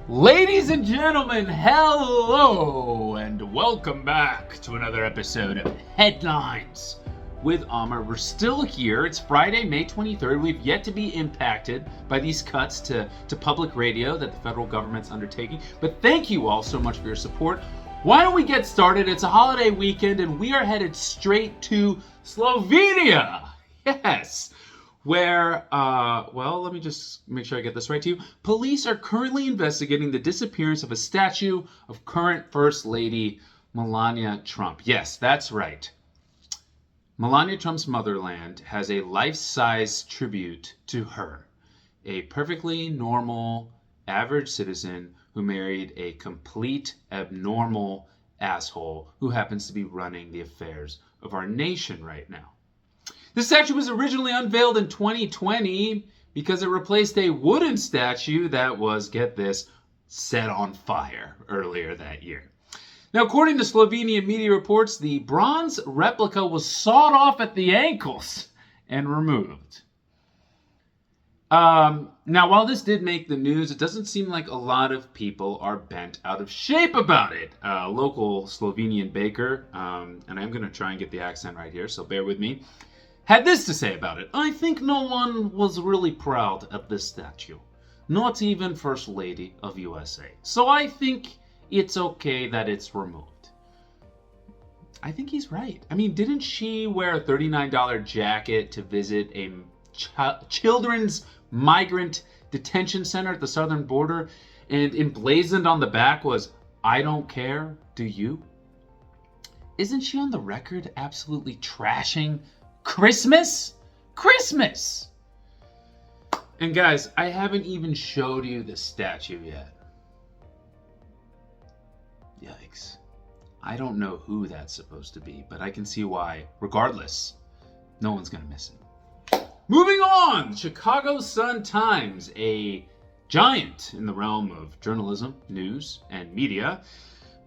Ladies and gentlemen, hello and welcome back to another episode of Headlines with Amr. We're still here. It's Friday, May 23rd. We've yet to be impacted by these cuts to public radio that the federal government's undertaking. But thank you all so much for your support. Why don't we get started? It's a holiday weekend and we are headed straight to Slovenia. Yes. Where, let me just make sure I get this right to you. Police are currently investigating the disappearance of a statue of current First Lady Melania Trump. Yes, that's right. Melania Trump's motherland has a life-size tribute to her. A perfectly normal, average citizen who married a complete, abnormal asshole who happens to be running the affairs of our nation right now. The statue was originally unveiled in 2020 because it replaced a wooden statue that was, get this, set on fire earlier that year. Now, according to Slovenian media reports, the bronze replica was sawed off at the ankles and removed. Now, while this did make the news, it doesn't seem like a lot of people are bent out of shape about it. A local Slovenian baker, and I'm going to try and get the accent right here, so bear with me, had this to say about it. I think no one was really proud of this statue. Not even First Lady of USA. So I think it's okay that it's removed. I think he's right. I mean, didn't she wear a $39 jacket to visit a children's migrant detention center at the southern border? And emblazoned on the back was, "I don't care, do you?" Isn't she on the record absolutely trashing Christmas? And guys, I haven't even showed you the statue yet. Yikes. I don't know who that's supposed to be, but I can see why. Regardless, no one's gonna miss it. Moving on! Chicago Sun-Times, a giant in the realm of journalism, news, and media,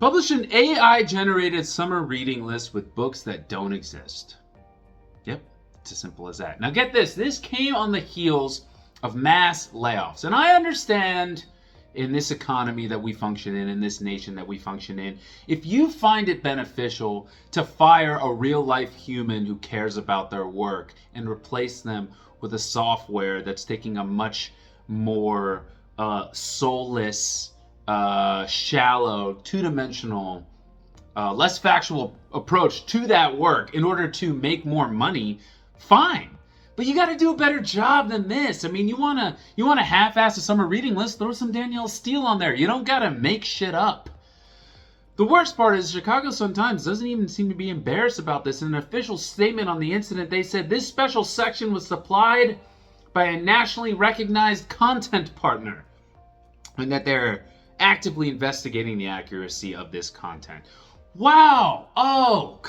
published an AI-generated summer reading list with books that don't exist. Yep, it's as simple as that. Now get this, this came on the heels of mass layoffs. And I understand in this economy that we function in this nation that we function in, if you find it beneficial to fire a real-life human who cares about their work and replace them with a software that's taking a much more soulless, shallow, two-dimensional, less factual approach to that work in order to make more money, fine. But you got to do a better job than this. I mean, you want to half-ass a summer reading list, throw some Danielle Steele on there. You don't got to make shit up. The worst part is Chicago Sun-Times doesn't even seem to be embarrassed about this. In an official statement on the incident, they said this special section was supplied by a nationally recognized content partner and that they're actively investigating the accuracy of this content. Wow! Oh,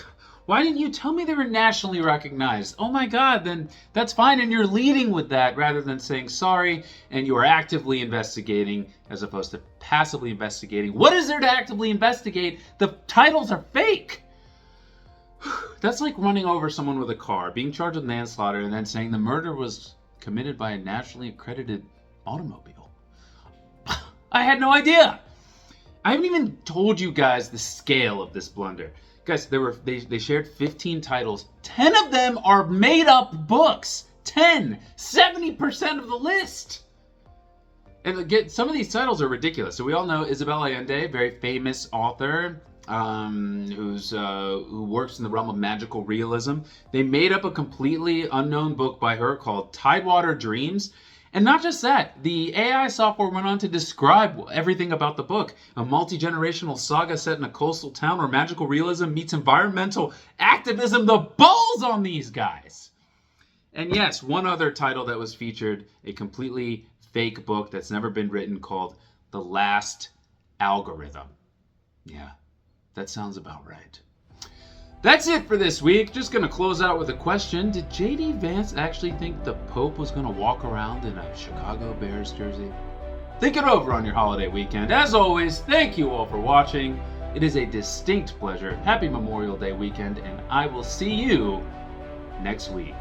why didn't you tell me they were nationally recognized? Oh my God, then that's fine, and you're leading with that rather than saying sorry and you are actively investigating as opposed to passively investigating. What is there to actively investigate? The titles are fake! That's like running over someone with a car, being charged with manslaughter, and then saying the murder was committed by a nationally accredited automobile. I had no idea! I haven't even told you guys the scale of this blunder. Guys, they shared 15 titles. 10 of them are made-up books. 10! 70% of the list! And again, some of these titles are ridiculous. So we all know Isabel Allende, very famous author, who works in the realm of magical realism. They made up a completely unknown book by her called Tidewater Dreams. And not just that, the AI software went on to describe everything about the book. A multi-generational saga set in a coastal town where magical realism meets environmental activism. The balls on these guys! And yes, one other title that was featured, a completely fake book that's never been written called The Last Algorithm. Yeah, that sounds about right. That's it for this week. Just going to close out with a question. Did J.D. Vance actually think the Pope was going to walk around in a Chicago Bears jersey? Think it over on your holiday weekend. As always, thank you all for watching. It is a distinct pleasure. Happy Memorial Day weekend, and I will see you next week.